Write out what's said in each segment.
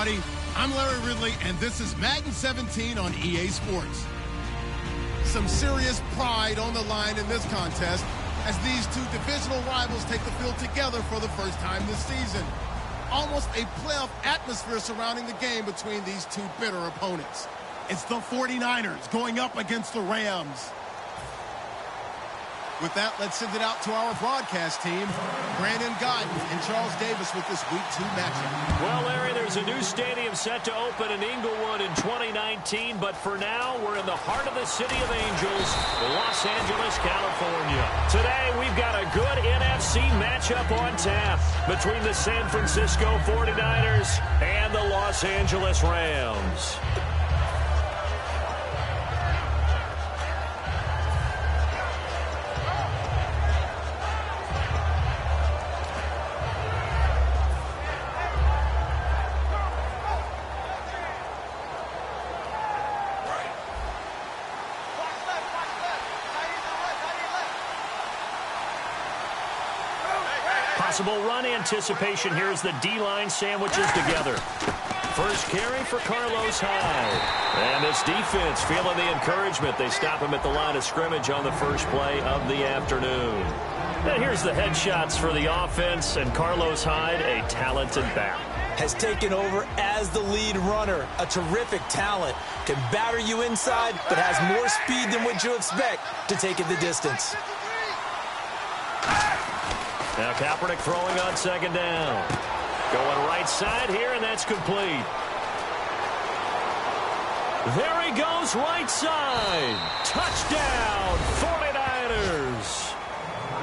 everybody. I'm Larry Ridley, and this is Madden 17 on EA Sports. Some serious pride on the line in this contest as these two divisional rivals take the field together for the first time this season. Almost a playoff atmosphere surrounding the game between these two bitter opponents. It's the 49ers going up against the Rams. With that, let's send it out to our broadcast team. Brandon Godden and Charles Davis with this Week 2 matchup. Well, Larry, there's a new stadium set to open in Inglewood in 2019, but for now, we're in the heart of the City of Angels, Los Angeles, California. Today, we've got a good NFC matchup on tap between the San Francisco 49ers and the Los Angeles Rams. Possible run anticipation here as the D-line sandwiches together. First carry for Carlos Hyde. And this defense feeling the encouragement. They stop him at the line of scrimmage on the first play of the afternoon. And here's the headshots for the offense, and Carlos Hyde, a talented back. Has taken over as the lead runner. A terrific talent. Can batter you inside, but has more speed than what you expect to take it the distance. Now Kaepernick throwing on second down. Going right side here, and that's complete. There he goes, right side. Touchdown, 49ers.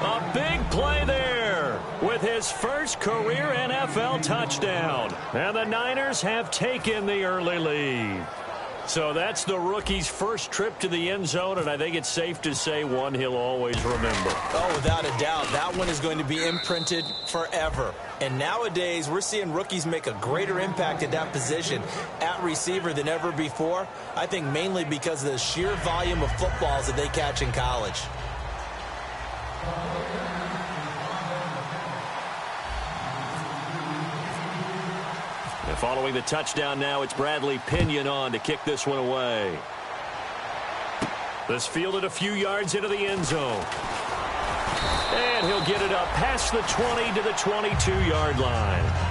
A big play there with his first career NFL touchdown. And the Niners have taken the early lead. So that's the rookie's first trip to the end zone, and I think it's safe to say one he'll always remember. Oh, without a doubt. That one is going to be imprinted forever. And nowadays, we're seeing rookies make a greater impact at that position at receiver than ever before. I think mainly because of the sheer volume of footballs that they catch in college. And following the touchdown now, it's Bradley Pinion on to kick this one away. This fielded a few yards into the end zone. And he'll get it up past the 20 to the 22-yard line.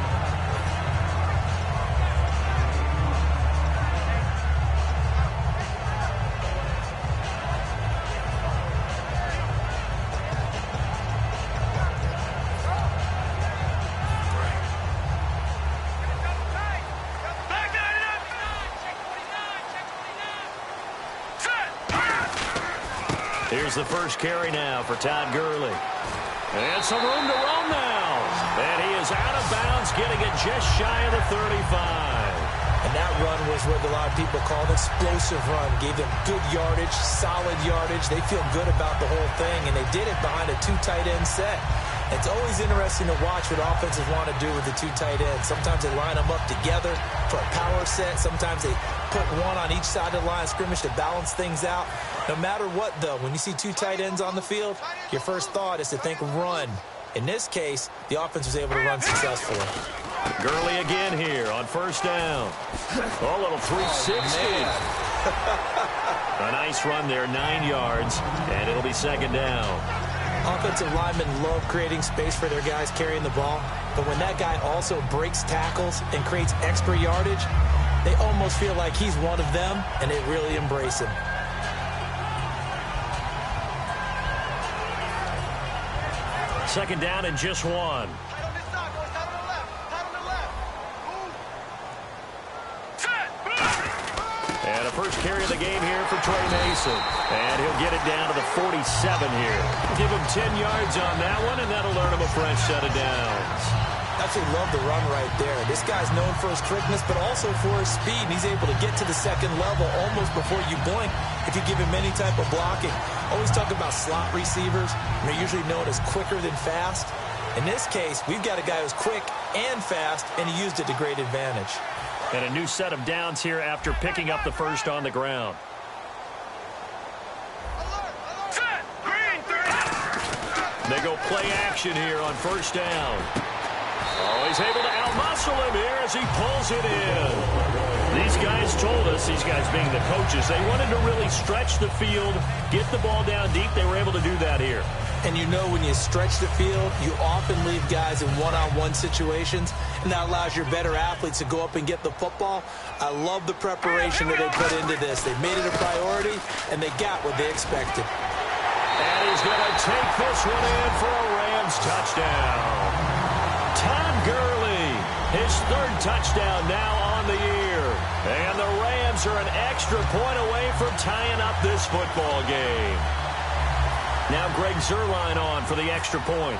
Here's the first carry now for Todd Gurley. And some room to roam now. And he is out of bounds, getting it just shy of the 35. And that run was what a lot of people call an explosive run. Gave them good yardage, solid yardage. They feel good about the whole thing, and they did it behind a two tight end set. It's always interesting to watch what offenses want to do with the two tight ends. Sometimes they line them up together for a power set. Sometimes they put one on each side of the line of scrimmage to balance things out. No matter what, though, when you see two tight ends on the field, your first thought is to think run. In this case, the offense was able to run successfully. Gurley again here on first down. Oh, a little 360. A nice run there, 9 yards, and it'll be second down. Offensive linemen love creating space for their guys carrying the ball, but when that guy also breaks tackles and creates extra yardage, they almost feel like he's one of them, and they really embrace him. Second down and just one. And a first carry of the game here for Trey Mason. And he'll get it down to the 47 here. Give him 10 yards on that one, and that'll earn him a fresh set of downs. Absolutely love the run right there. This guy's known for his quickness, but also for his speed. And he's able to get to the second level almost before you blink if you give him any type of blocking. Always talk about slot receivers. They're usually known as quicker than fast. In this case, we've got a guy who's quick and fast, and he used it to great advantage. And a new set of downs here after picking up the first on the ground. They go play action here on first down. Oh, he's able to outmuscle him here as he pulls it in. These guys told us, these guys being the coaches, they wanted to really stretch the field, get the ball down deep. They were able to do that here. And you know when you stretch the field, you often leave guys in one-on-one situations, and that allows your better athletes to go up and get the football. I love the preparation that they put into this. They made it a priority, and they got what they expected. And he's going to take this one in for a Rams touchdown. Todd Gurley, his third touchdown now on the year. And the Rams are an extra point away from tying up this football game. Now Greg Zuerlein on for the extra point.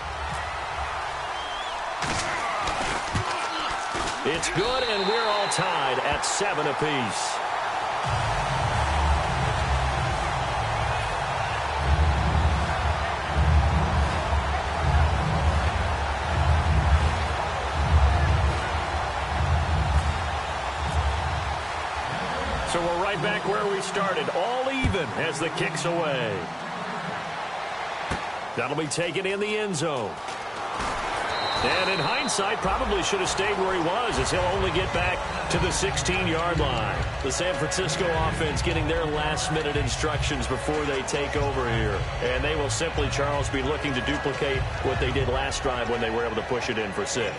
It's good, and we're all tied at 7 apiece. So we're right back where we started, all even as the kick's away. That'll be taken in the end zone. And in hindsight, probably should have stayed where he was, as he'll only get back to the 16-yard line. The San Francisco offense getting their last-minute instructions before they take over here. And they will simply, Charles, be looking to duplicate what they did last drive when they were able to push it in for 6.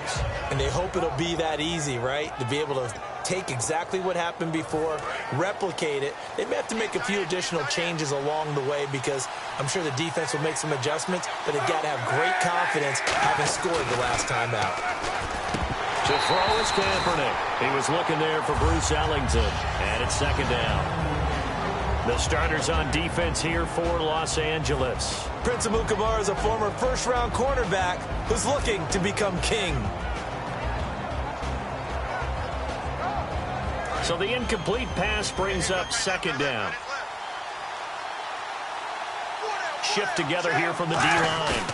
And they hope it'll be that easy, right? To be able to take exactly what happened before, replicate it. They may have to make a few additional changes along the way because I'm sure the defense will make some adjustments, but they've got to have great confidence having scored the last time out. To throw is Kaepernick. He was looking there for Bruce Ellington, and it's second down. The starters on defense here for Los Angeles. Prince Amukamara is a former first-round cornerback who's looking to become king. So the incomplete pass brings up second down. Shift together here from the D-line.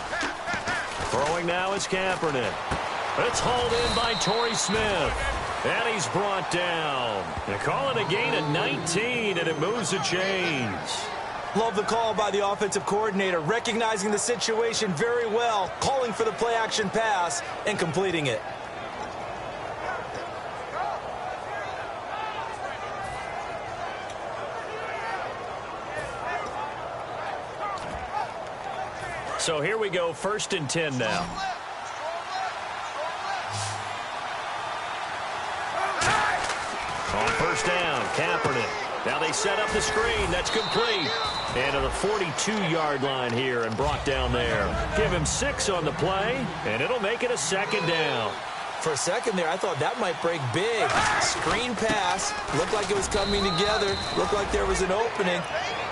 Throwing now is Kaepernick. It's hauled in by Torrey Smith. And he's brought down. They call it a gain of 19, and it moves the chains. Love the call by the offensive coordinator, recognizing the situation very well, calling for the play-action pass, and completing it. So here we go, 1st and 10 now. On first down, Kaepernick. Now they set up the screen. That's complete. And to the 42-yard line here and brought down there. Give him 6 on the play, and it'll make it a second down. For a second there, I thought that might break big. Screen pass. Looked like it was coming together. Looked like there was an opening.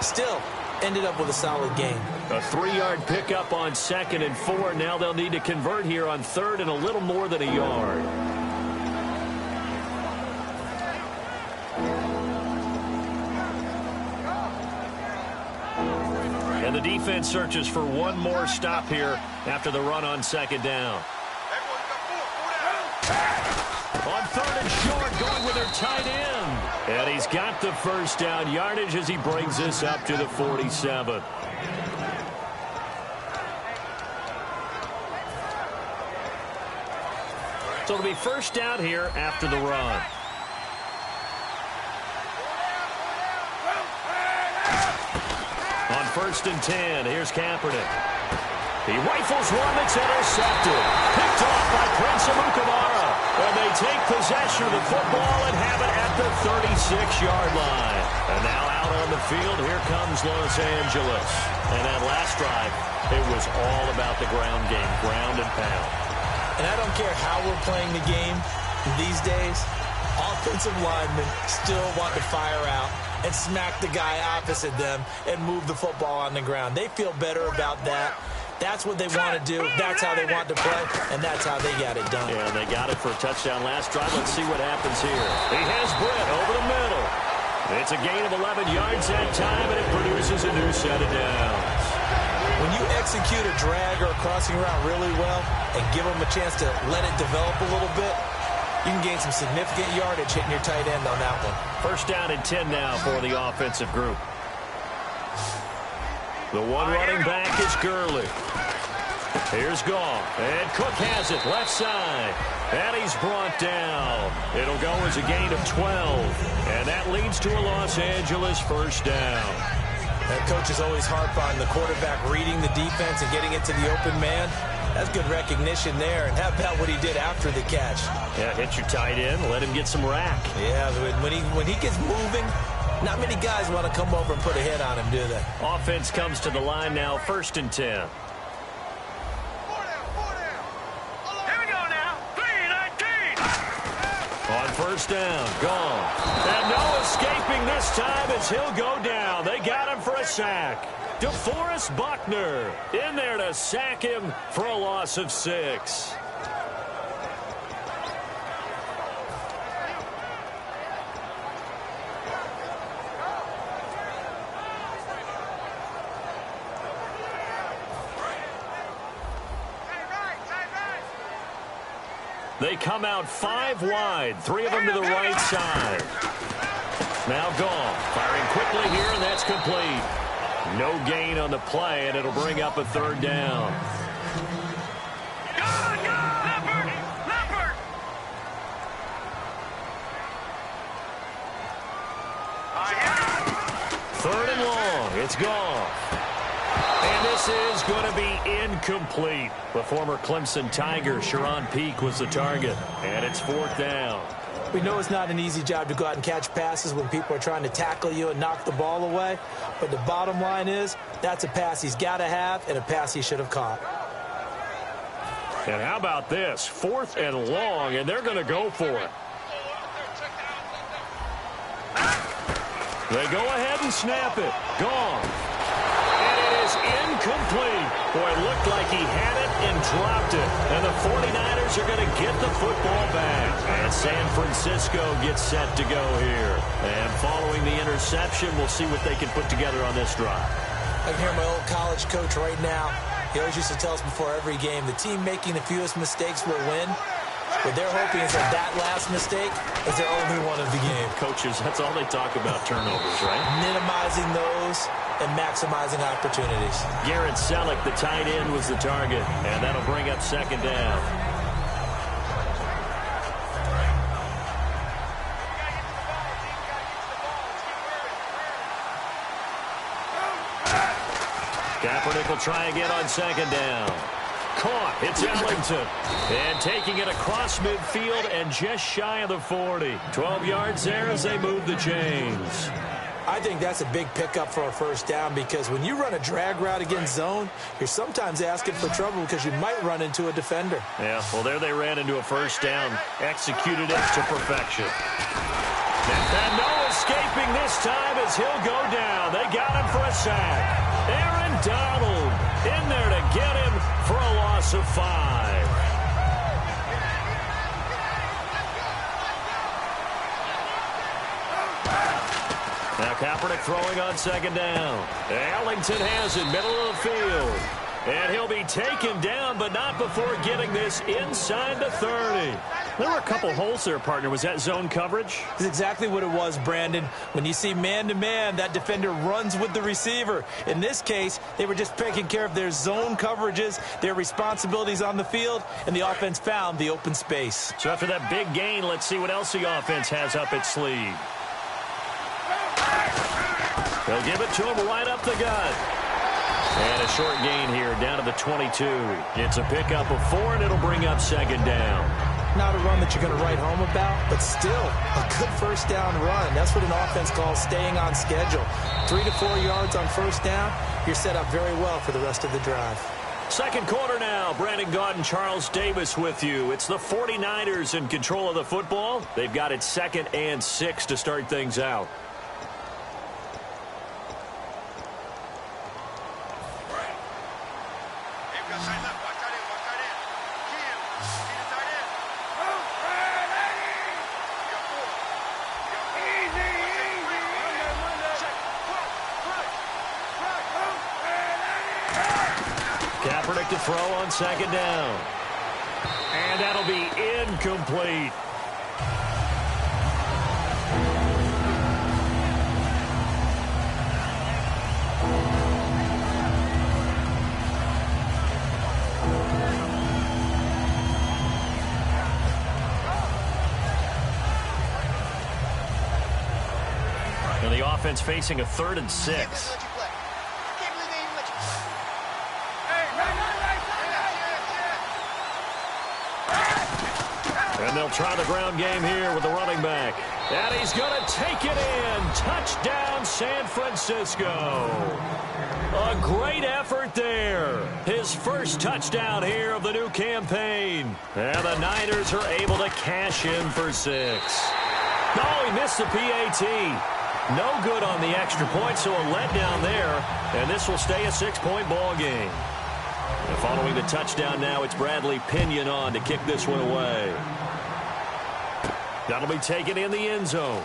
Still, ended up with a solid game. A 3-yard pickup on 2nd and 4. Now they'll need to convert here on 3rd and a little more than a yard. And the defense searches for one more stop here after the run on 2nd down. On 3rd and short, going with their tight end. And he's got the first down yardage as he brings this up to the 47. So it'll be first down here after the run. On 1st and 10, here's Kaepernick. He rifles one that's intercepted. Picked off by Prince Amukamara. And they take possession of the football and have it at the 36-yard line. And now out on the field, here comes Los Angeles. And that last drive, it was all about the ground game, ground and pound. And I don't care how we're playing the game these days, offensive linemen still want to fire out and smack the guy opposite them and move the football on the ground. They feel better about that. That's what they want to do. That's how they want to play, and that's how they got it done. Yeah, they got it for a touchdown last drive. Let's see what happens here. He has Britt over the middle. It's a gain of 11 yards that time, and it produces a new set of downs. When you execute a drag or a crossing route really well and give them a chance to let it develop a little bit, you can gain some significant yardage hitting your tight end on that one. First down and 10 now for the offensive group. The one running back is Gurley. Here's Goff, and Cook has it left side, and he's brought down. It'll go as a gain of 12, and that leads to a Los Angeles first down. That coach is always harp on the quarterback reading the defense and getting it to the open man. That's good recognition there. And how about what he did after the catch? Yeah, hit your tight end, let him get some rack. Yeah, when he gets moving, not many guys want to come over and put a hit on him, do they? Offense comes to the line now, 1st and 10. On first down, gone. And no escaping this time as he'll go down. They got him for a sack. DeForest Buckner in there to sack him for a loss of 6. They come out 5 wide, 3 of them to the right side. Now Goff firing quickly here, and that's complete. No gain on the play, and it'll bring up a 3rd down. Leopard! 3rd and long, it's Goff. And this is going to be incomplete. The former Clemson Tiger, Sharon Peak, was the target. And it's 4th down. We know it's not an easy job to go out and catch passes when people are trying to tackle you and knock the ball away. But the bottom line is, that's a pass he's got to have and a pass he should have caught. And how about this? 4th and long, and they're going to go for it. They go ahead and snap it. Gone. Incomplete. Boy, it looked like he had it and dropped it. And the 49ers are going to get the football back. And San Francisco gets set to go here. And following the interception, we'll see what they can put together on this drive. I can hear my old college coach right now. He always used to tell us before every game, the team making the fewest mistakes will win. What they're hoping is that last mistake is their only one of the game. Coaches, that's all they talk about, turnovers, right? Minimizing those and maximizing opportunities. Garrett Selleck, the tight end, was the target, and that'll bring up 2nd down. Kaepernick will try again on 2nd down. Caught. It's Ellington. And taking it across midfield and just shy of the 40. 12 yards there as they move the chains. I think that's a big pickup for a 1st down because when you run a drag route against zone, you're sometimes asking for trouble because you might run into a defender. Yeah, well, there they ran into a 1st down. Executed it to perfection. And no escaping this time as he'll go down. They got him for a sack. Aaron Donald in there to get him for a loss of 5. Now Kaepernick throwing on 2nd down. Ellington has it, middle of the field. And he'll be taken down, but not before getting this inside the 30. There were a couple holes there, partner. Was that zone coverage? That's exactly what it was, Brandon. When you see man-to-man, that defender runs with the receiver. In this case, they were just taking care of their zone coverages, their responsibilities on the field, and the offense found the open space. So after that big gain, let's see what else the offense has up its sleeve. They'll give it to him right up the gut. And a short gain here down to the 22. It's a pickup of 4, and it'll bring up 2nd down. Not a run that you're going to write home about, but still a good 1st down run. That's what an offense calls staying on schedule. 3 to 4 yards on 1st down, you're set up very well for the rest of the drive. 2nd quarter now. Brandon Gaudin, Charles Davis with you. It's the 49ers in control of the football. They've got it 2nd and 6 to start things out. Kaepernick to throw on 2nd down. And that'll be incomplete. defense facing a 3rd and 6. And they'll try the ground game here with the running back. And he's going to take it in. Touchdown, San Francisco. A great effort there. His first touchdown here of the new campaign. And the Niners are able to cash in for 6. Oh, he missed the PAT. No good on the extra point, so a letdown there. And this will stay a 6-point ball game. And following the touchdown now, it's Bradley Pinion on to kick this one away. That'll be taken in the end zone.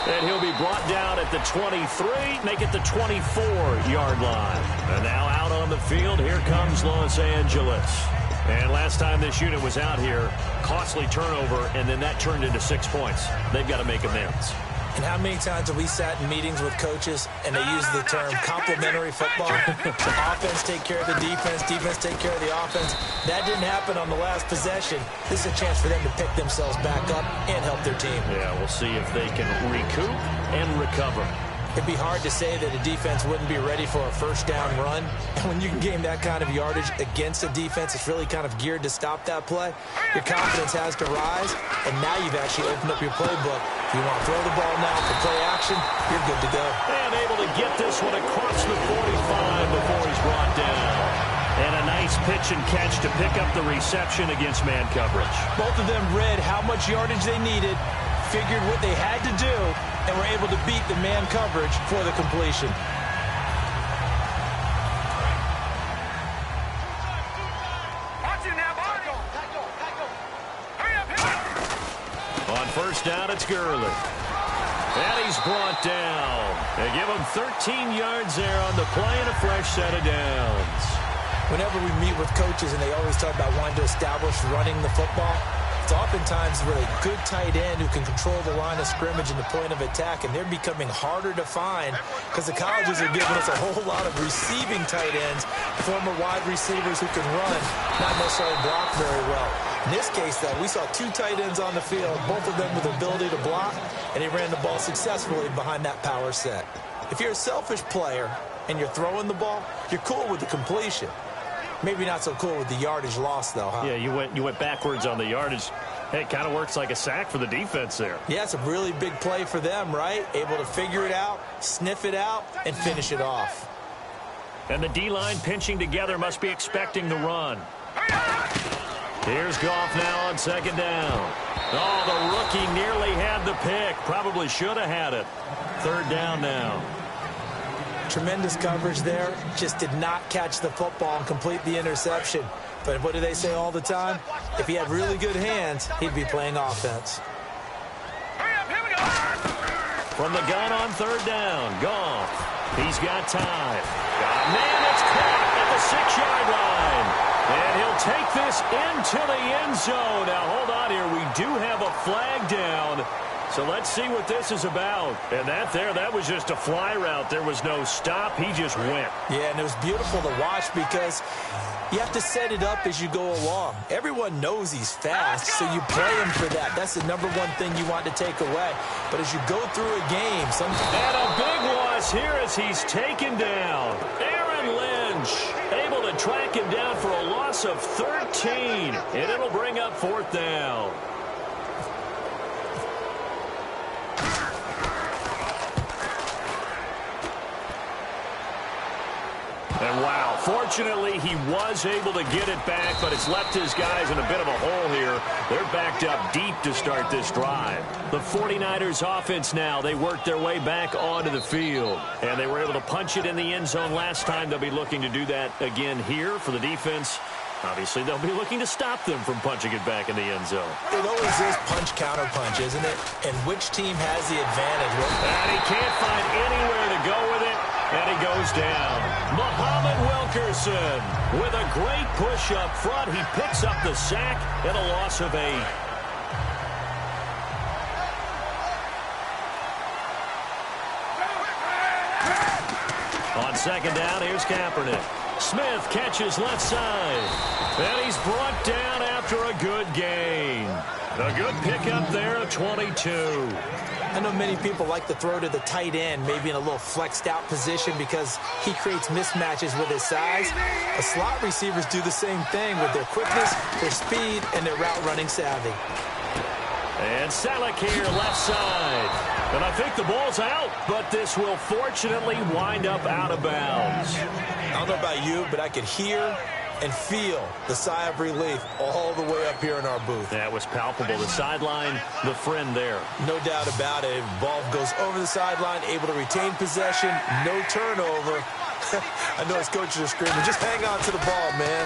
And he'll be brought down at the 23, make it the 24-yard line. And now out on the field, here comes Los Angeles. And last time this unit was out here, costly turnover, and then that turned into 6 points. They've got to make amends. And how many times have we sat in meetings with coaches and they use the term complementary football? Offense take care of the defense, defense take care of the offense. That didn't happen on the last possession. This is a chance for them to pick themselves back up and help their team. Yeah, we'll see if they can recoup and recover. It'd be hard to say that a defense wouldn't be ready for a first down run. And when you can gain that kind of yardage against a defense, it's really kind of geared to stop that play. Your confidence has to rise, and now you've actually opened up your playbook. If you want to throw the ball now for play action, you're good to go. And able to get this one across the 45 before he's brought down. And a nice pitch and catch to pick up the reception against man coverage. Both of them read how much yardage they needed, figured what they had to do, and were able to beat the man coverage for the completion. On first down, it's Gurley. And he's brought down. They give him 13 yards there on the play and a fresh set of downs. Whenever we meet with coaches and they always talk about wanting to establish running the football, it's oftentimes with a good tight end who can control the line of scrimmage and the point of attack, and they're becoming harder to find because the colleges are giving us a whole lot of receiving tight ends, former wide receivers who can run, not necessarily block very well. In this case, though, we saw 2 tight ends on the field, both of them with the ability to block, and he ran the ball successfully behind that power set. If you're a selfish player and you're throwing the ball, you're cool with the completion. Maybe not so cool with the yardage loss, though, huh? Yeah, you went backwards on the yardage. Hey, it kind of works like a sack for the defense there. Yeah, it's a really big play for them, right? Able to figure it out, sniff it out, and finish it off. And the D-line pinching together must be expecting the run. Here's Goff now on second down. Oh, the rookie nearly had the pick. Probably should have had it. Third down now. Tremendous coverage there. Just did not catch the football and complete the interception. But what do they say all the time? If he had really good hands, he'd be playing offense. From the gun on third down, Goff. He's got time. Man, it's caught at the 6-yard line. And he'll take this into the end zone. Now, hold on here. We do have a flag down. So let's see what this is about. And that was just a fly route. There was no stop. He just went. Yeah, and it was beautiful to watch because you have to set it up as you go along. Everyone knows he's fast, so you play him for that. That's the #1 thing you want to take away. But as you go through a game, sometimes... And a big loss here as he's taken down. Aaron Lynch able to track him down for a loss of 13. And it'll bring up fourth down. And wow, fortunately he was able to get it back, but it's left his guys in a bit of a hole here. They're backed up deep to start this drive. The 49ers offense now, they worked their way back onto the field. And they were able to punch it in the end zone last time. They'll be looking to do that again here for the defense. Obviously, they'll be looking to stop them from punching it back in the end zone. It always is punch-counter-punch, isn't it? And which team has the advantage? And he can't find anywhere to go with it. And he goes down. Muhammad Wilkerson with a great push up front. He picks up the sack and a loss of 8. On second down, here's Kaepernick. Smith catches left side. And he's brought down after a good gain. A good pickup there of 22. I know many people like to throw to the tight end, maybe in a little flexed out position because he creates mismatches with his size. The slot receivers do the same thing with their quickness, their speed, and their route running savvy. And Salek here, left side. And I think the ball's out, but this will fortunately wind up out of bounds. I don't know about you, but I could hear and feel the sigh of relief all the way up here in our booth. That was palpable. The sideline, the friend there. No doubt about it. Ball goes over the sideline, able to retain possession, no turnover. I know his coaches are screaming, just hang on to the ball, man.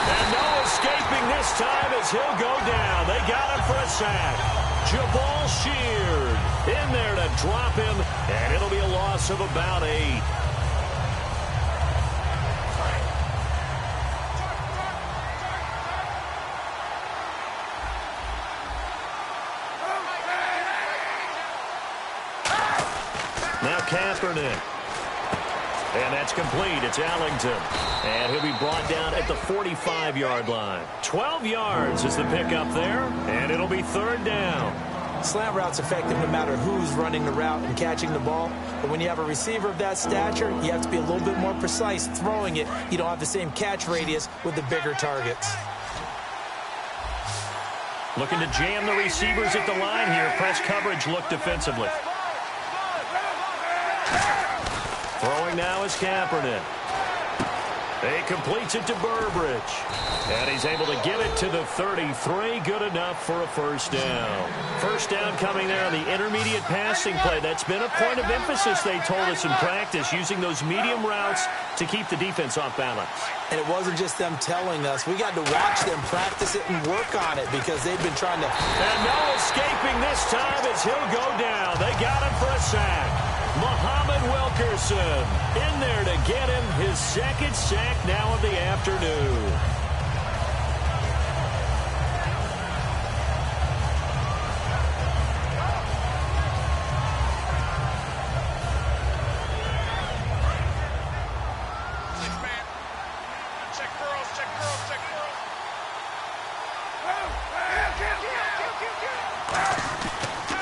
And no escaping this time as he'll go down. They got him for a sack. Jabal Sheard in there to drop him, and it'll be a loss of about 8. Now Kaepernick. And that's complete. It's Allington. And he'll be brought down at the 45-yard line. 12 yards is the pickup there. And it'll be 3rd down. Slant route's effective no matter who's running the route and catching the ball. But when you have a receiver of that stature, you have to be a little bit more precise throwing it. You don't have the same catch radius with the bigger targets. Looking to jam the receivers at the line here. Press coverage look defensively. Throwing now is Kaepernick. He completes it to Burbridge. And he's able to get it to the 33. Good enough for a 1st down. 1st down coming there on the intermediate passing play. That's been a point of emphasis, they told us in practice, using those medium routes to keep the defense off balance. And it wasn't just them telling us. We got to watch them practice it and work on it because they've been trying to... And no escaping this time as he'll go down. They got him for a sack. Muhammad Wilkerson in there to get him his 2nd sack now of the afternoon.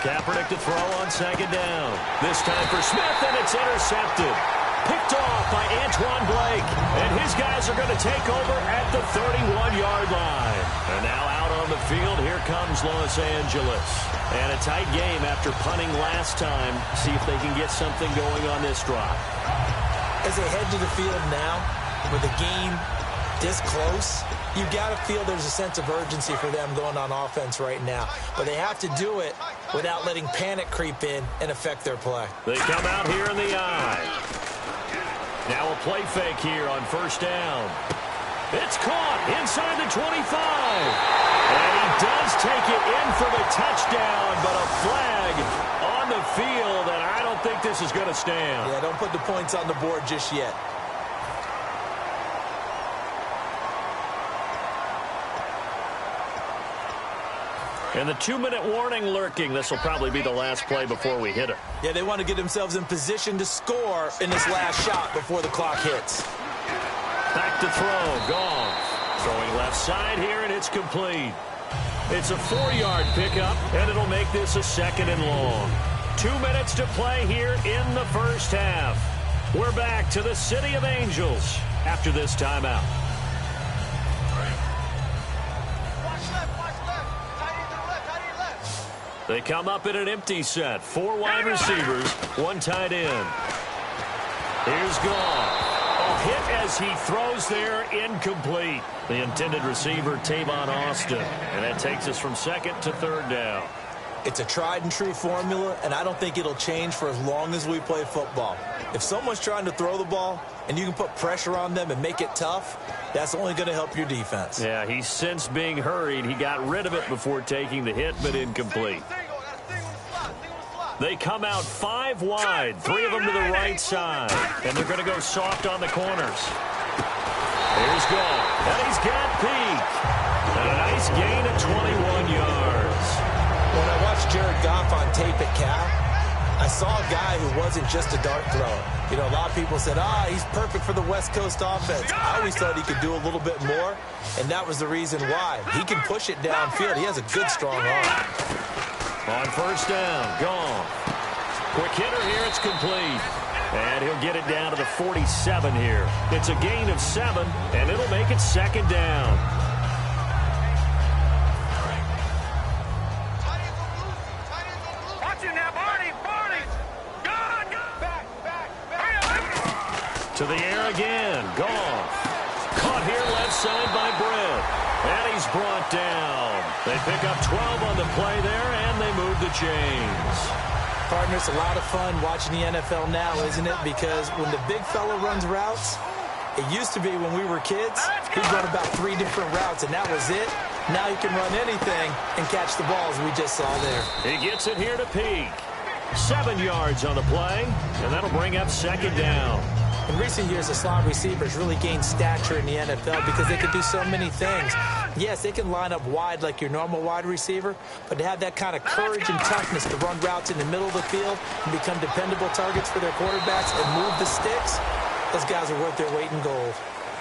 Kaepernick to throw on 2nd down. This time for Smith, and it's intercepted. Picked off by Antoine Blake. And his guys are going to take over at the 31-yard line. And now out on the field, here comes Los Angeles. And a tight game after punting last time. See if they can get something going on this drive. As they head to the field now, with the game this close, you got to feel there's a sense of urgency for them going on offense right now. But they have to do it without letting panic creep in and affect their play. They come out here in the eye. Now a play fake here on 1st down. It's caught inside the 25. And he does take it in for the touchdown, but a flag on the field, and I don't think this is going to stand. Yeah, don't put the points on the board just yet. And the 2-minute warning lurking. This will probably be the last play before we hit it. Yeah, they want to get themselves in position to score in this last shot before the clock hits. Back to throw. Goff throwing left side here, and it's complete. It's a 4-yard pickup, and it'll make this a 2nd and long. 2 minutes to play here in the 1st half. We're back to the City of Angels after this timeout. They come up in an empty set. 4 wide receivers, 1 tight end. Here's Goff. A hit as he throws there, incomplete. The intended receiver, Tavon Austin. And that takes us from 2nd to 3rd down. It's a tried and true formula, and I don't think it'll change for as long as we play football. If someone's trying to throw the ball and you can put pressure on them and make it tough, that's only going to help your defense. Yeah, he's since being hurried. He got rid of it before taking the hit, but incomplete. They come out 5 wide, 3 of them to the right side, and they're going to go soft on the corners. Here's Goff, and he's got Peak. And a nice gain of 21 yards. When I watched Jared Goff on tape at Cal, I saw a guy who wasn't just a dart thrower. You know, a lot of people said, he's perfect for the West Coast offense. I always thought he could do a little bit more, and that was the reason why. He can push it downfield. He has a good, strong arm. On first down, gone. Quick hitter here, it's complete. And he'll get it down to the 47 here. It's a gain of 7, and it'll make it second down. To the air again. Goff. Caught here left side by Britt. And he's brought down. They pick up 12 on the play there, and they move the chains. Partner, it's a lot of fun watching the NFL now, isn't it? Because when the big fella runs routes, it used to be when we were kids, he'd run about 3 different routes, and that was it. Now he can run anything and catch the balls we just saw there. He gets it here to Peak. 7 yards on the play, and that'll bring up second down. In recent years, the slot receivers really gained stature in the NFL because they can do so many things. Yes, they can line up wide like your normal wide receiver, but to have that kind of courage and toughness to run routes in the middle of the field and become dependable targets for their quarterbacks and move the sticks, those guys are worth their weight in gold.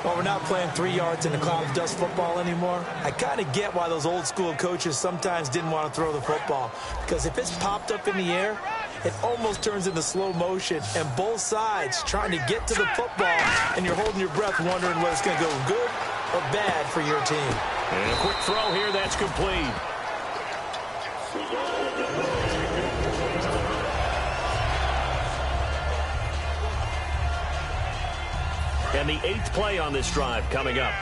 While we're not playing 3 yards in a cloud of dust football anymore, I kind of get why those old school coaches sometimes didn't want to throw the football. Because if it's popped up in the air, it almost turns into slow motion, and both sides trying to get to the football, and you're holding your breath wondering whether it's going to go good or bad for your team. And a quick throw here, that's complete. And the 8th play on this drive coming up.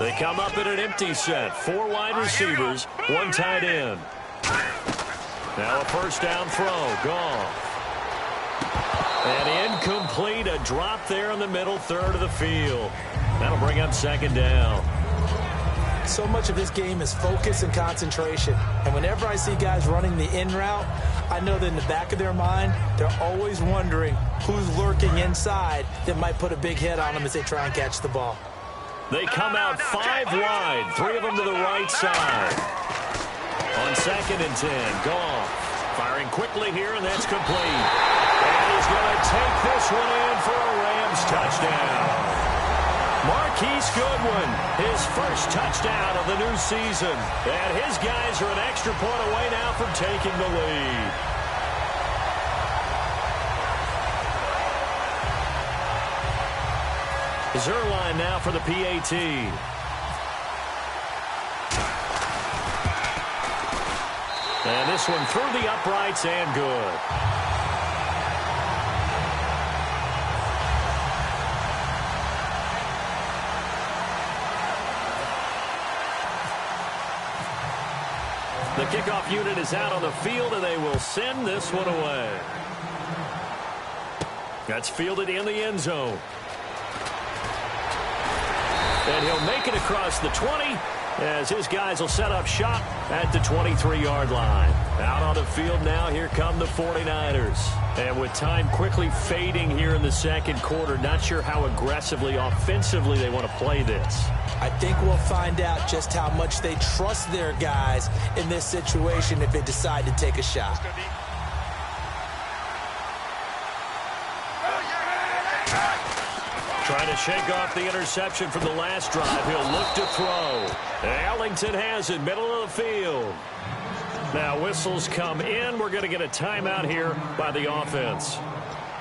They come up in an empty set. 4 wide receivers, 1 tight end. Now a first down throw. Gone. And incomplete. A drop there in the middle third of the field. That'll bring up second down. So much of this game is focus and concentration. And whenever I see guys running the in route, I know that in the back of their mind, they're always wondering who's lurking inside that might put a big hit on them as they try and catch the ball. They come out 5 wide. 3 of them to the right side. On second and 10, Goff firing quickly here, and that's complete. And he's going to take this one in for a Rams touchdown. Marquise Goodwin, his first touchdown of the new season. And his guys are an extra point away now from taking the lead. Zerline now for the PAT. And this one through the uprights and good. The kickoff unit is out on the field, and they will send this one away. That's fielded in the end zone. And he'll make it across the 20 as his guys will set up shop at the 23-yard line. Out on the field now, here come the 49ers. And with time quickly fading here in the second quarter, not sure how aggressively, offensively they want to play this. I think we'll find out just how much they trust their guys in this situation if they decide to take a shot. Trying to shake off the interception from the last drive. He'll look to throw. Ellington has it, middle of the field. Now whistles come in. We're going to get a timeout here by the offense.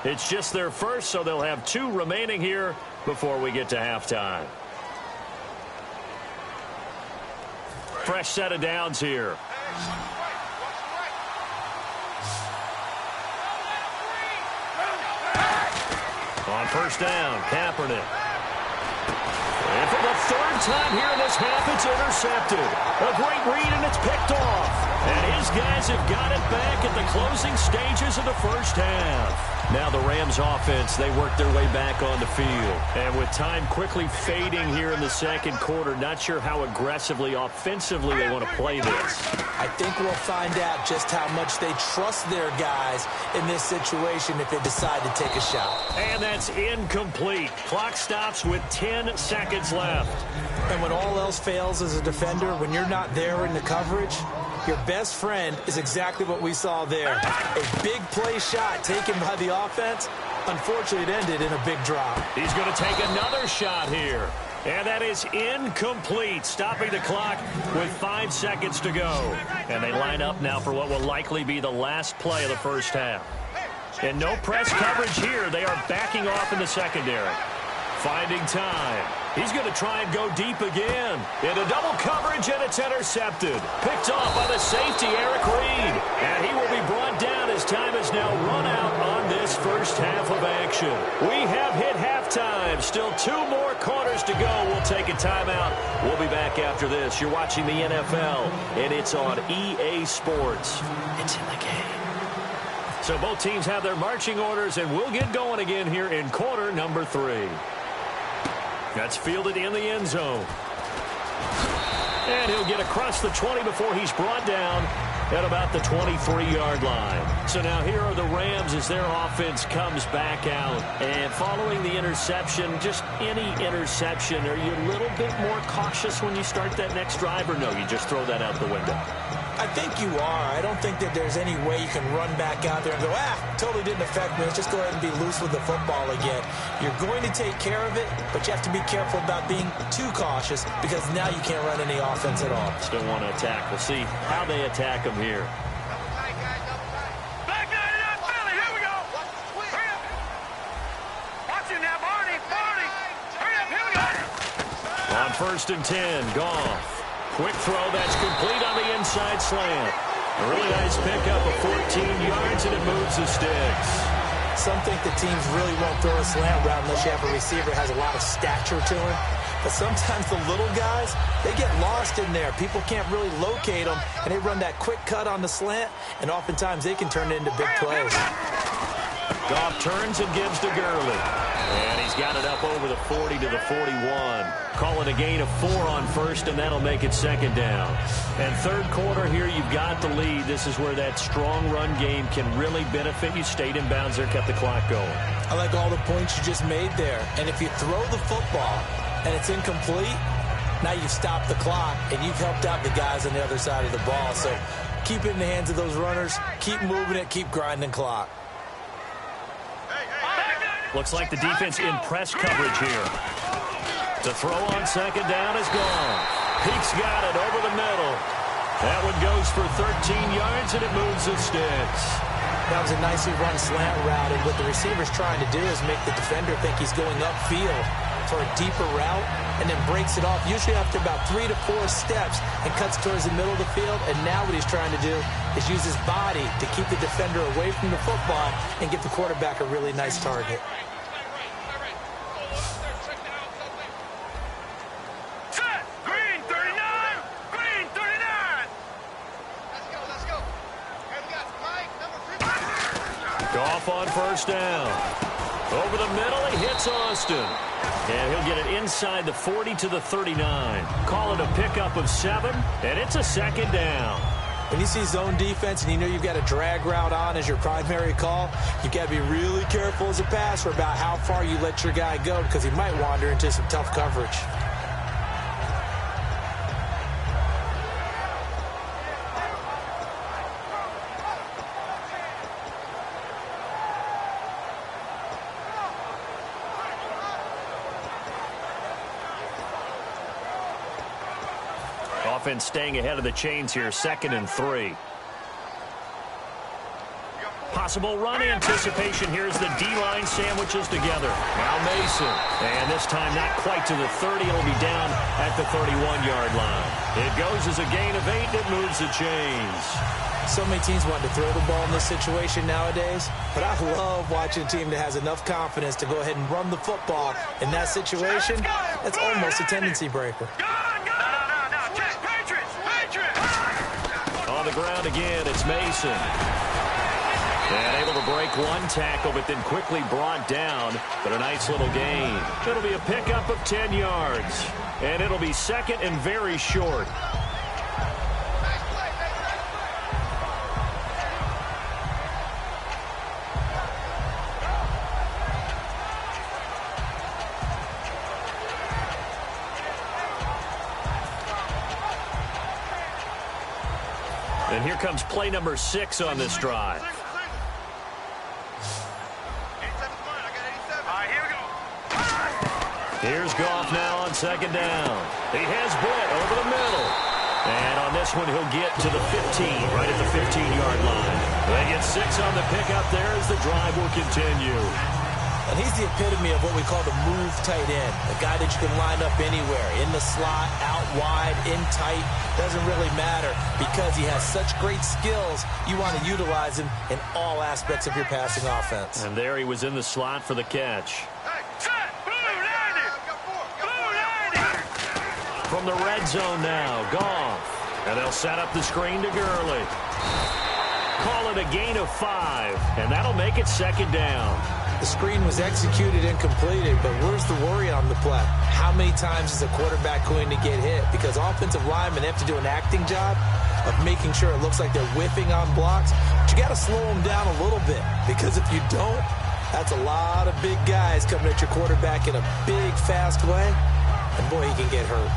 It's just their first, so they'll have 2 remaining here before we get to halftime. Fresh set of downs here. On first down, Kaepernick. And for the 3rd time here in this half, it's intercepted. A great read, and it's picked off. And his guys have got it back at the closing stages of the first half. Now the Rams offense, they work their way back on the field. And with time quickly fading here in the second quarter, not sure how aggressively, offensively they want to play this. I think we'll find out just how much they trust their guys in this situation if they decide to take a shot. And that's incomplete. Clock stops with 10 seconds left. And when all else fails as a defender, when you're not there in the coverage, Your best friend is exactly what we saw there. A big play shot taken by the offense. Unfortunately, it ended in a big drop. He's going to take another shot here. And that is incomplete, stopping the clock with 5 seconds to go. And they line up now for what will likely be the last play of the first half. And no press coverage here. They are backing off in the secondary. Finding time. He's going to try and go deep again. Into double coverage, and it's intercepted. Picked off by the safety, Eric Reed. And he will be brought down as time is now run out on this first half of action. We have hit halftime. Still 2 more quarters to go. We'll take a timeout. We'll be back after this. You're watching the NFL, and it's on EA Sports. It's in the game. So both teams have their marching orders, and we'll get going again here in quarter number 3. That's fielded in the end zone. And he'll get across the 20 before he's brought down at about the 23-yard line. So now here are the Rams as their offense comes back out. And following the interception, just any interception, are you a little bit more cautious when you start that next drive, or no, you just throw that out the window? I think you are. I don't think that there's any way you can run back out there and go, totally didn't affect me. Let's just go ahead and be loose with the football again. You're going to take care of it, but you have to be careful about being too cautious because now you can't run any offense at all. Still want to attack. We'll see how they attack them here. On 1st and 10, Goff. Quick throw that's complete on the inside slant. A really nice pickup of 14 yards, and it moves the sticks. Some think the teams really won't throw a slant route unless you have a receiver that has a lot of stature to him. But sometimes the little guys, they get lost in there. People can't really locate them, and they run that quick cut on the slant, and oftentimes they can turn it into big plays. Goff turns and gives to Gurley. And he's got it up over the 40 to the 41. Call it a gain of 4 on 1st, and that'll make it 2nd down. And 3rd quarter here, you've got the lead. This is where that strong run game can really benefit you. Stayed in bounds there, kept the clock going. I like all the points you just made there. And if you throw the football and it's incomplete, now you've stopped the clock, and you've helped out the guys on the other side of the ball. So keep it in the hands of those runners. Keep moving it. Keep grinding clock. Looks like the defense in press coverage here. The throw on 2nd down is gone. Peake's got it over the middle. That one goes for 13 yards, and it moves the sticks. That was a nicely run slant route, and what the receiver's trying to do is make the defender think he's going upfield for a deeper route, and then breaks it off, usually after about 3 to 4 steps, and cuts towards the middle of the field. And now what he's trying to do is use his body to keep the defender away from the football and get the quarterback a really nice target. Goff on 1st down. Over the middle, he hits Austin. And he'll get it inside the 40 to the 39. Call it a pickup of 7, and it's a 2nd down. When you see zone defense and you know you've got a drag route on as your primary call, you've got to be really careful as a passer about how far you let your guy go because he might wander into some tough coverage. Offense staying ahead of the chains here, 2nd and 3. Possible run anticipation. Here's the D-line sandwiches together. Now Mason. And this time not quite to the 30. It'll be down at the 31-yard line. It goes as a gain of 8. It moves the chains. So many teams want to throw the ball in this situation nowadays, but I love watching a team that has enough confidence to go ahead and run the football in that situation. That's almost a tendency breaker. On the ground again, it's Mason. And able to break one tackle, but then quickly brought down. But a nice little gain. It'll be a pickup of 10 yards. And it'll be 2nd and very short. And here comes play number 6 on this drive. Here's Goff now on second down. He has Britt over the middle. And on this one, he'll get to the 15, right at the 15-yard line. They get 6 on the pickup there as the drive will continue. And he's the epitome of what we call the move tight end, a guy that you can line up anywhere, in the slot, out wide, in tight, doesn't really matter because he has such great skills. You want to utilize him in all aspects of your passing offense. And there he was in the slot for the catch. From the red zone now, Goff. And they'll set up the screen to Gurley. Call it a gain of 5, and that'll make it second down. The screen was executed and completed, but where's the worry on the play? How many times is a quarterback going to get hit? Because offensive linemen have to do an acting job of making sure it looks like they're whiffing on blocks. But you got to slow them down a little bit, because if you don't, that's a lot of big guys coming at your quarterback in a big, fast way. And boy, he can get hurt.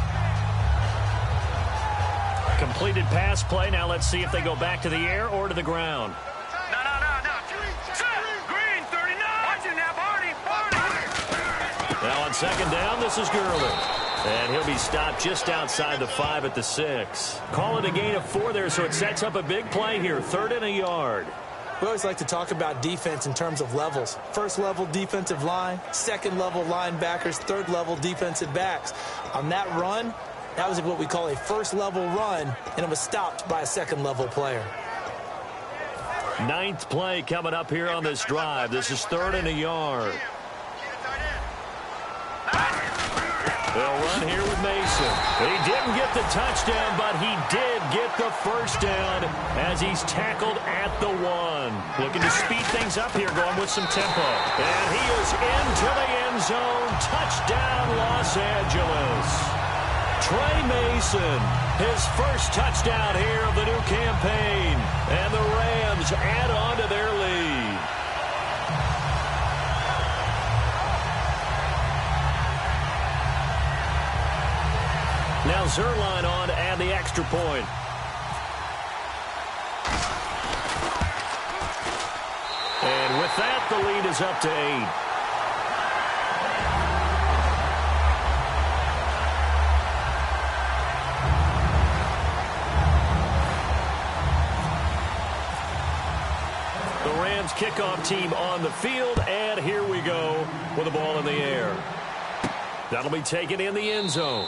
Completed pass play. Now let's see if they go back to the air or to the ground. No. Green, 39. Watch it now, Barney. Now on second down, this is Gurley. And he'll be stopped just outside the 5 at the 6. Call it a gain of 4 there, so it sets up a big play here. 3rd and a yard. We always like to talk about defense in terms of levels. First level defensive line, second level linebackers, third level defensive backs. On that run, that was what we call a first level run, and it was stopped by a second level player. 9th play coming up here on this drive. This is 3rd and a yard. They'll run here with Mason. He didn't get the touchdown, but he did get the first down as he's tackled at the 1. Looking to speed things up here, going with some tempo. And he is into the end zone. Touchdown, Los Angeles. Trey Mason, his first touchdown here of the new campaign. And the Rams add on to their lead. Now Zerline on to add the extra point. And with that, the lead is up to 8. The Rams kickoff team on the field, and here we go with the ball in the air. That'll be taken in the end zone.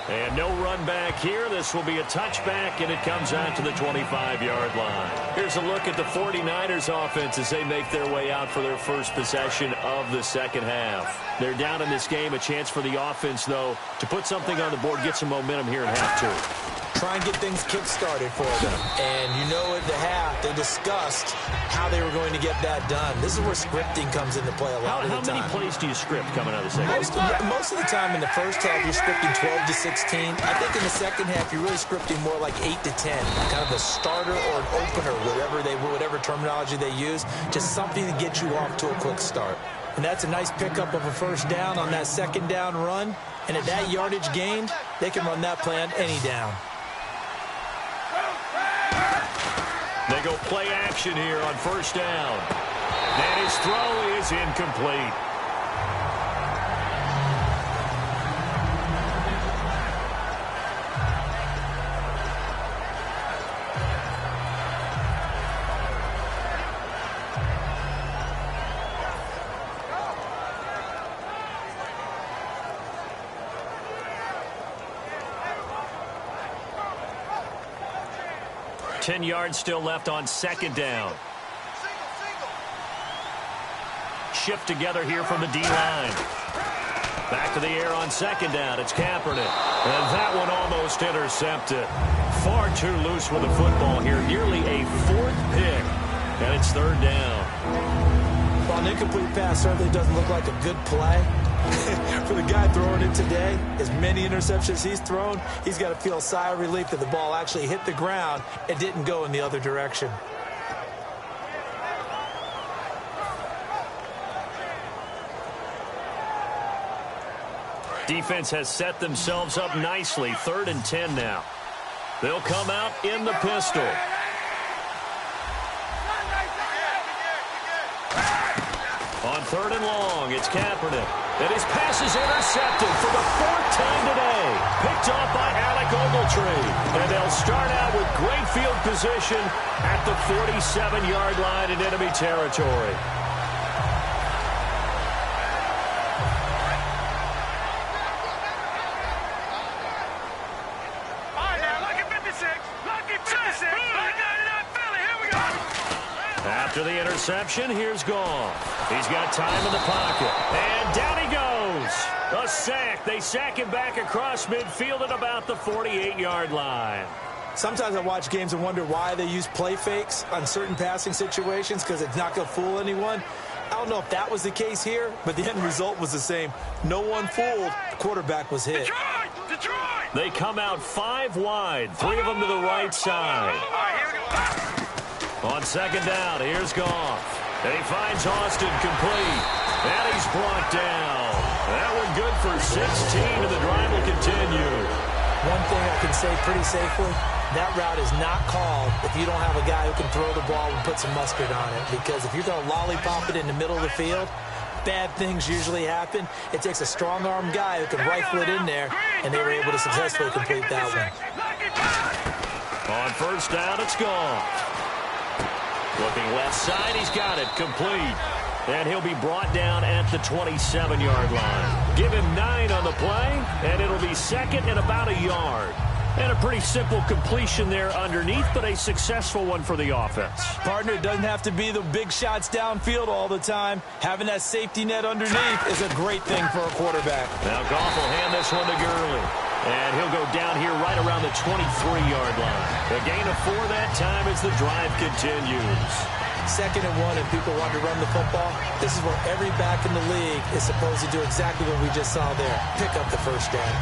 And no run back here. This will be a touchback, and it comes out to the 25-yard line. Here's a look at the 49ers offense as they make their way out for their first possession of the second half. They're down in this game. A chance for the offense, though, to put something on the board, get some momentum here in half 2. Try and get things kick-started for them. And you know at the half, they discussed how they were going to get that done. This is where scripting comes into play a lot of the time. How many plays do you script coming out of the second half? Most of the time in the first half, you're scripting 12 to 16. I think in the second half, you're really scripting more like 8 to 10. Kind of a starter or an opener, whatever terminology they use. Just something to get you off to a quick start. And that's a nice pickup of a first down on that second down run. And at that yardage gained, they can run that play on any down. They go play action here on first down. And his throw is incomplete. Ten yards still left on second down. Shift together here from the D-line. Back to the air on second down. It's Kaepernick. And that one almost intercepted. Far too loose with the football here. Nearly a 4th pick. And it's 3rd down. Well, an incomplete pass certainly doesn't look like a good play. For the guy throwing it today, as many interceptions he's thrown, he's got to feel a sigh of relief that the ball actually hit the ground and didn't go in the other direction. Defense has set themselves up nicely. 3rd and 10 now. They'll come out in the pistol. third and long. It's Kaepernick. And his pass is intercepted for the fourth time today. Picked off by Alec Ogletree. And they'll start out with great field position at the 47-yard line in enemy territory. After the interception, here's Goff. He's got time in the pocket. And down he goes. A sack. They sack him back across midfield at about the 48-yard line. Sometimes I watch games and wonder why they use play fakes on certain passing situations because it's not going to fool anyone. I don't know if that was the case here, but the end result was the same. No one fooled. The quarterback was hit. Detroit! They come out 5 wide, 3 of them to the right side. On second down, here's Goff. And he finds Austin complete. And he's brought down. That one good for 16, and the drive will continue. One thing I can say pretty safely, that route is not called if you don't have a guy who can throw the ball and put some mustard on it. Because if you're going to lollipop it in the middle of the field, bad things usually happen. It takes a strong-arm guy who can rifle it in there, and they were able to successfully complete that one. On first down, it's Goff. Looking left side, he's got it, complete. And he'll be brought down at the 27-yard line. Give him 9 on the play, and it'll be second and about a yard. And a pretty simple completion there underneath, but a successful one for the offense. Partner, it doesn't have to be the big shots downfield all the time. Having that safety net underneath is a great thing for a quarterback. Now Goff will hand this one to Gurley. And he'll go down here right around the 23-yard line. A gain of 4 that time as the drive continues. Second and 1, and people want to run the football. This is where every back in the league is supposed to do exactly what we just saw there. Pick up the first down.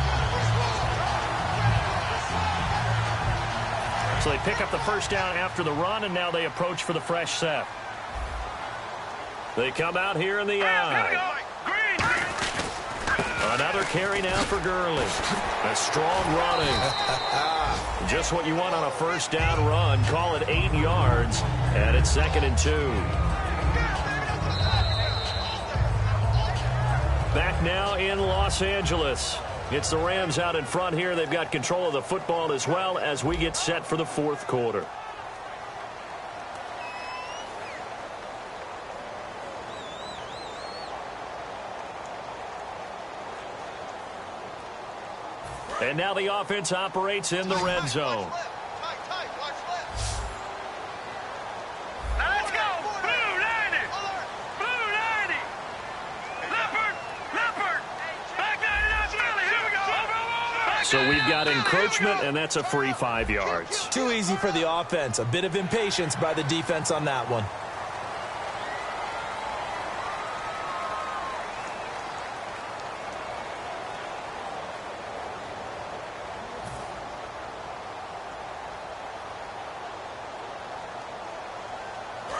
So they pick up the first down after the run, and now they approach for the fresh set. They come out here in the eye. Another carry now for Gurley. A strong running. Just what you want on a first down run. Call it 8 yards, and it's second and 2. Back now in Los Angeles. It's the Rams out in front here. They've got control of the football as well as we get set for the fourth quarter. And now the offense operates in the red zone. Let's go! Blue 90! Blue 90! Leopard! Back 99 Philly! Here we go! So we've got encroachment, and that's a free 5 yards. Too easy for the offense. A bit of impatience by the defense on that one.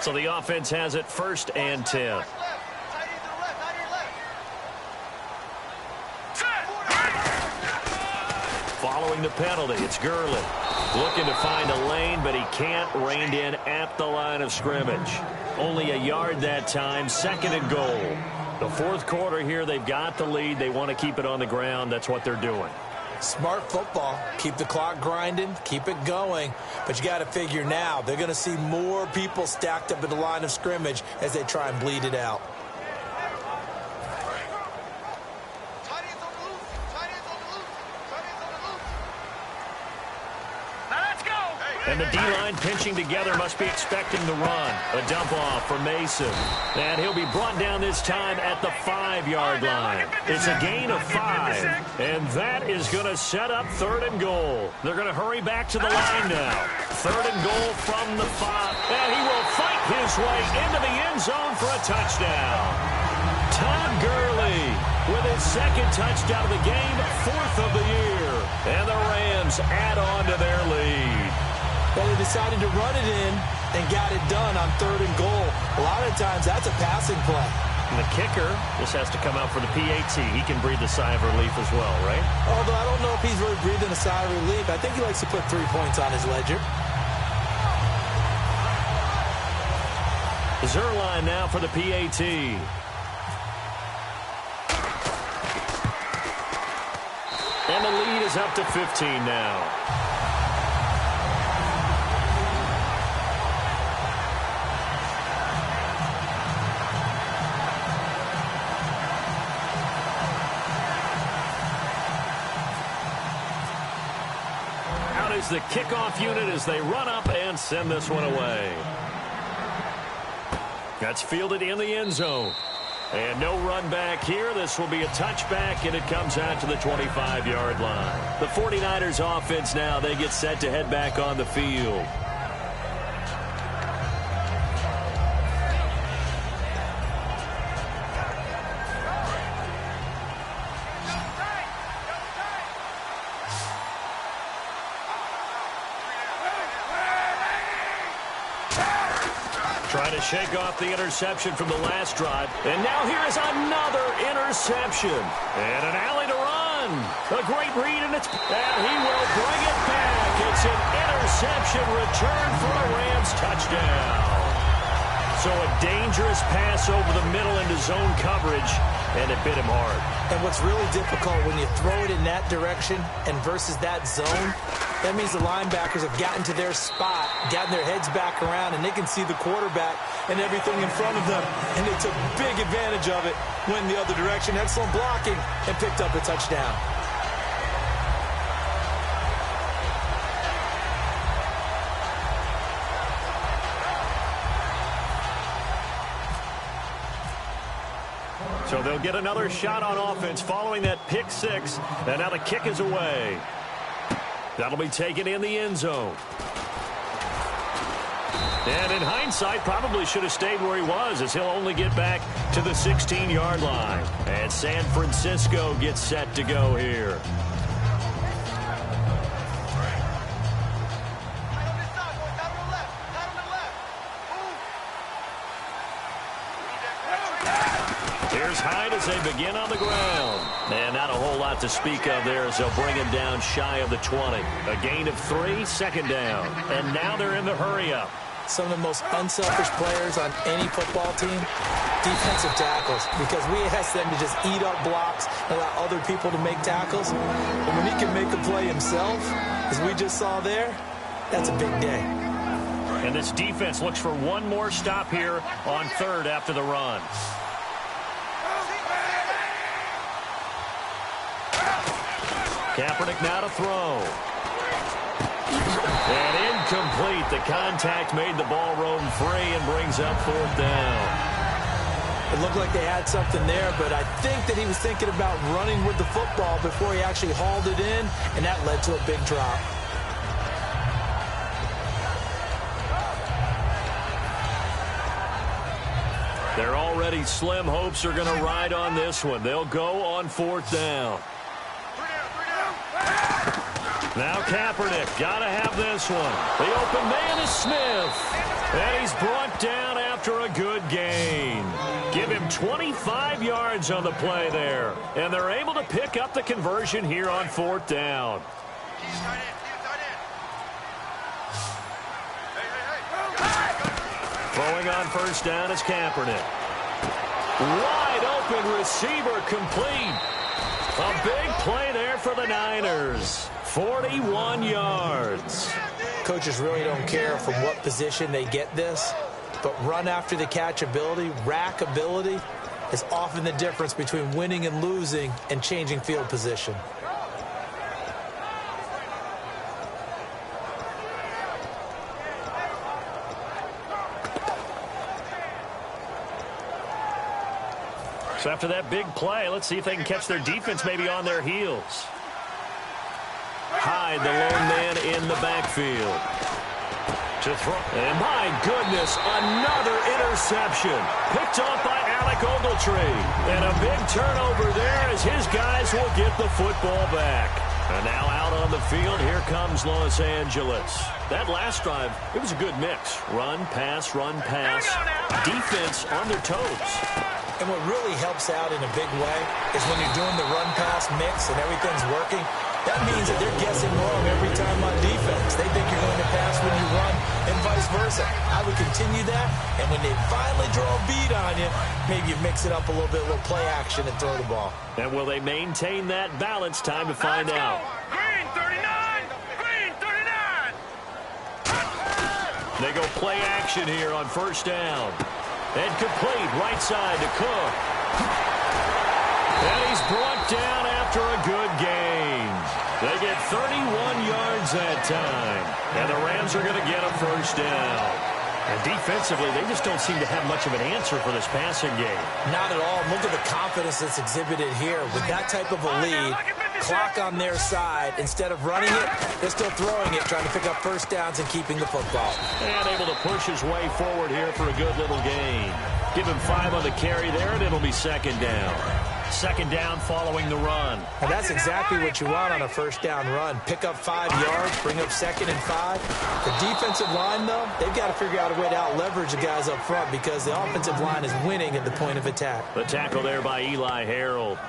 So the offense has it first and 10. Following the penalty, it's Gurley. Looking to find a lane, but he can't. Reined in at the line of scrimmage. Only a yard that time, second and goal. The fourth quarter here, they've got the lead. They want to keep it on the ground. That's what they're doing. Smart football. Keep the clock grinding. Keep it going. But you got to figure now, they're going to see more people stacked up at the line of scrimmage as they try and bleed it out. And the D-line pinching together must be expecting the run. A dump off for Mason. And he'll be brought down this time at the 5-yard line. It's a gain of 5. And that is going to set up third and goal. They're going to hurry back to the line now. Third and goal from the 5. And he will fight his way into the end zone for a touchdown. Todd Gurley with his second touchdown of the game, 4th of the year. And the Rams add on to their lead. Well, they decided to run it in and got it done on third and goal. A lot of times, that's a passing play. And the kicker just has to come out for the PAT. He can breathe a sigh of relief as well, right? Although I don't know if he's really breathing a sigh of relief. I think he likes to put 3 points on his ledger. Zerline now for the PAT. And the lead is up to 15 now. Is the kickoff unit as they run up and send this one away. That's fielded in the end zone. And no run back here. This will be a touchback, and it comes out to the 25-yard line. The 49ers offense now, they get set to head back on the field. Trying to shake off the interception from the last drive. And now here is another interception. And an alley to run. A great read, and he will bring it back. It's an interception return for a Rams touchdown. So a dangerous pass over the middle into zone coverage, and it bit him hard. And what's really difficult when you throw it in that direction and versus that zone, that means the linebackers have gotten to their spot, gotten their heads back around, and they can see the quarterback and everything in front of them. And they took big advantage of it, went the other direction, excellent blocking, and picked up a touchdown. So they'll get another shot on offense following that pick six, and now the kick is away. That'll be taken in the end zone. And in hindsight, probably should have stayed where he was, as he'll only get back to the 16-yard line. And San Francisco gets set to go here. Here's Hyde as they begin on the ground. And not a whole lot to speak of there as they'll bring him down shy of the 20. A gain of 3, second down. And now they're in the hurry-up. Some of the most unselfish players on any football team, defensive tackles, because we ask them to just eat up blocks and allow other people to make tackles. And when he can make a play himself, as we just saw there, that's a big day. And this defense looks for one more stop here on third after the run. Kaepernick now to throw. And incomplete. The contact made the ball roam free and brings up fourth down. It looked like they had something there, but I think that he was thinking about running with the football before he actually hauled it in, and that led to a big drop. Their already slim hopes are going to ride on this one. They'll go on fourth down. Now Kaepernick, got to have this one. The open man is Smith. And he's brought down after a good gain. Give him 25 yards on the play there. And they're able to pick up the conversion here on fourth down. Throwing on first down is Kaepernick. Wide open receiver complete. A big play there for the Niners. 41 yards. Coaches really don't care from what position they get this, but run after the catch ability, rack ability, is often the difference between winning and losing and changing field position. So after that big play, let's see if they can catch their defense maybe on their heels. Hyde, the lone man in the backfield. To throw. And my goodness, another interception. Picked off by Alec Ogletree. And a big turnover there as his guys will get the football back. And now out on the field, here comes Los Angeles. That last drive, it was a good mix. Run, pass, defense on their toes. And what really helps out in a big way is when you're doing the run-pass mix and everything's working, That means that they're guessing wrong every time on defense. They think you're going to pass when you run and vice versa. I would continue that, and when they finally draw a bead on you, maybe you mix it up a little bit, a little play action and throw the ball. And will they maintain that balance? Time to find out. Green 39! Green 39! They go play action here on first down. And complete right side to Cook. And he's brought down after a good gain. They get 31 yards that time. And the Rams are going to get a first down. And defensively, they just don't seem to have much of an answer for this passing game. Not at all. Look at the confidence that's exhibited here. With that type of a lead, clock on their side, instead of running it, they're still throwing it, trying to pick up first downs and keeping the football. And able to push his way forward here for a good little gain. Give him 5 on the carry there, and it'll be second down. Second down following the run. And that's exactly what you want on a first down run. Pick up 5 yards, bring up 2nd and 5. The defensive line, though, they've got to figure out a way to out-leverage the guys up front because the offensive line is winning at the point of attack. The tackle there by Eli Harold.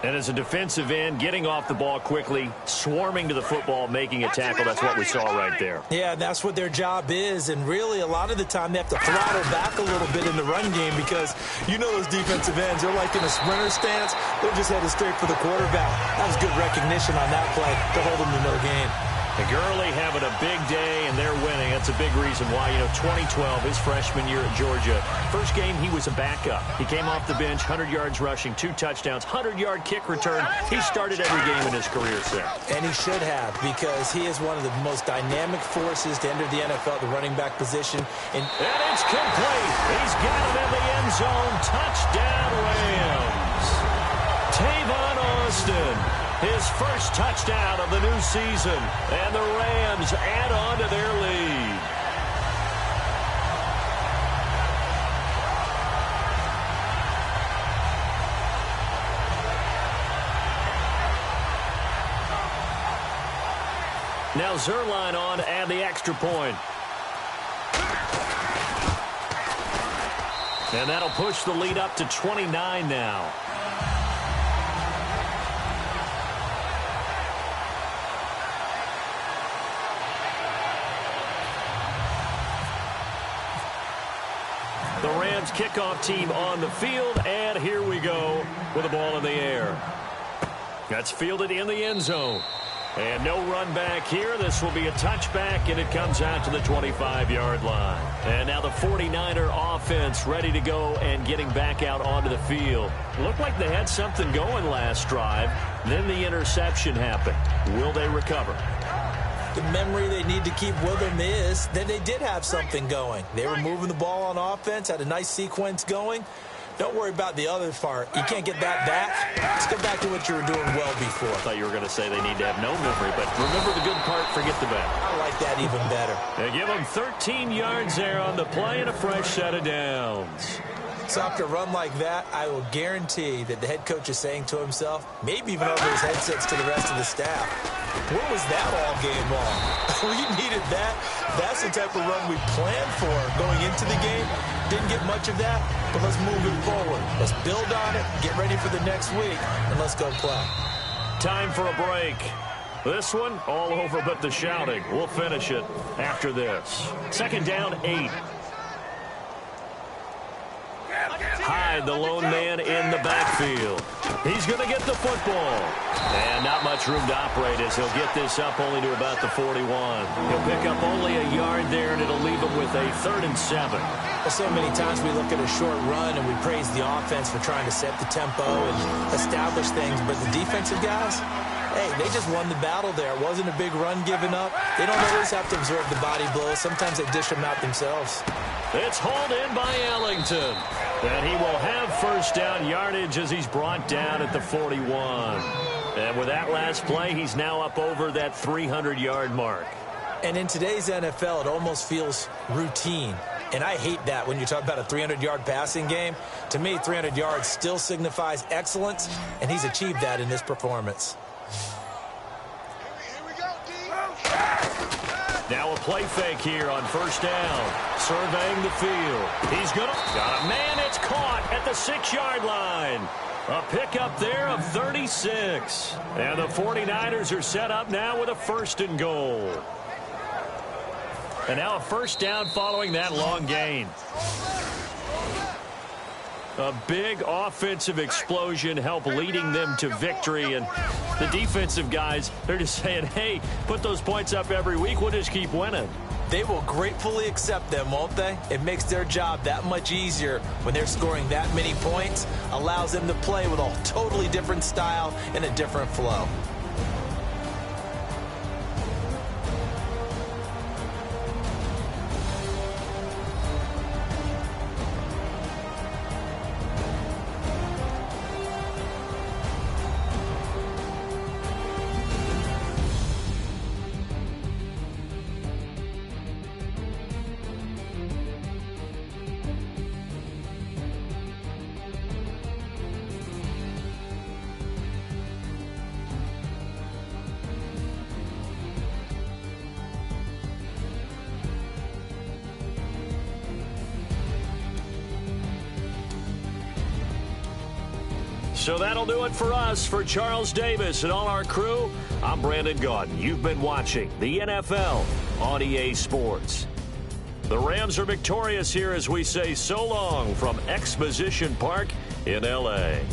And as a defensive end, getting off the ball quickly, swarming to the football, making a tackle. That's what we saw right there. Yeah, that's what their job is. And really, a lot of the time, they have to throttle back a little bit in the run game because you know those defensive ends, they're like in a sprinter stance. They're just headed straight for the quarterback. That was good recognition on that play to hold them to no gain. The Gurley having a big day, and they're winning. That's a big reason why. 2012, his freshman year at Georgia, first game he was a backup. He came off the bench, 100 yards rushing, 2 touchdowns, 100-yard kick return. He started every game in his career, Seth. And he should have, because he is one of the most dynamic forces to enter the NFL, the running back position. And it's complete. He's got it in the end zone. Touchdown, Rams. Tavon Austin. His first touchdown of the new season. And the Rams add on to their lead. Now Zerline on to add the extra point. And that'll push the lead up to 29 now. The Rams kickoff team on the field, and here we go with the ball in the air. That's fielded in the end zone. And no run back here. This will be a touchback, and it comes out to the 25-yard line. And now the 49er offense ready to go and getting back out onto the field. Looked like they had something going last drive. Then the interception happened. Will they recover? The memory they need to keep with them is that they did have something going. They were moving the ball on offense, had a nice sequence going. Don't worry about the other part. You can't get that back. Let's go back to what you were doing well before. I thought you were going to say they need to have no memory, but remember the good part, forget the bad. I like that even better. They give them 13 yards there on the play and a fresh set of downs. So after a run like that, I will guarantee that the head coach is saying to himself, maybe even over his headsets to the rest of the staff, where was that all game long? We needed that. That's the type of run we planned for going into the game. Didn't get much of that, but let's move it forward. Let's build on it, get ready for the next week, and let's go play. Time for a break. This one, all over but the shouting. We'll finish it after this. Second down, 8. Hyde, the lone man in the backfield. He's going to get the football. And not much room to operate as he'll get this up only to about the 41. He'll pick up only a yard there, and it'll leave him with a 3rd and 7. Well, so many times we look at a short run and we praise the offense for trying to set the tempo and establish things, but the defensive guys, hey, they just won the battle there. It wasn't a big run given up. They don't always have to absorb the body blows. Sometimes they dish them out themselves. It's hauled in by Ellington. And he will have first down yardage as he's brought down at the 41. And with that last play, he's now up over that 300-yard mark. And in today's NFL, it almost feels routine. And I hate that when you talk about a 300-yard passing game. To me, 300 yards still signifies excellence, and he's achieved that in this performance. Now a play fake here on first down. Surveying the field. He's going to... Got a man. It's caught at the 6-yard line. A pickup there of 36. And the 49ers are set up now with a 1st and goal. And now a 1st down following that long gain. A big offensive explosion helped leading them to victory. And the defensive guys, they're just saying, hey, put those points up every week. We'll just keep winning. They will gratefully accept them, won't they? It makes their job that much easier when they're scoring that many points. Allows them to play with a totally different style and a different flow. So that'll do it for us. For Charles Davis and all our crew, I'm Brandon Gaudin. You've been watching the NFL on EA Sports. The Rams are victorious here as we say so long from Exposition Park in L.A.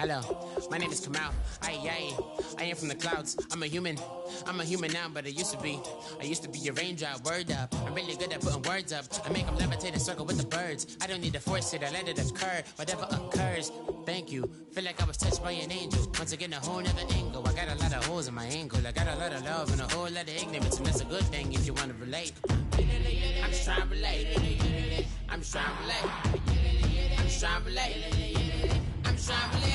Hello, my name is Kamal. I am from the clouds. I'm a human now, but I used to be a raindrop. Word up, I'm really good at putting words up. I make them levitate and circle with the birds. I don't need to force it, I let it occur. Whatever occurs, thank you. Feel like I was touched by an angel. Once again, a whole nother angle. I got a lot of holes in my angle. I got a lot of love and a whole lot of ignorance, and that's a good thing if you want to relate. I'm just trying to relate. I'm just trying to relate. I'm just trying to relate. I'm just trying to relate.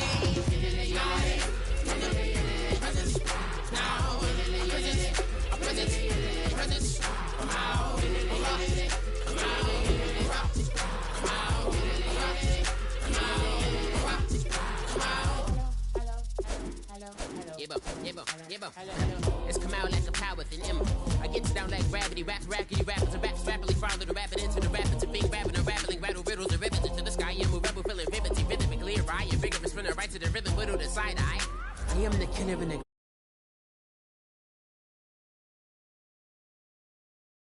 It's come out like a power with an M. I get down like gravity, rackety rappers and raps rapidly follow the rapid into the rapids of being rapping and rattling, rattle riddles and rivets into the sky. I'm a rebel feeling vividly, rhythmically, right? Your vigorous spinner right to the rhythm, widow to side eye. I am the killer in the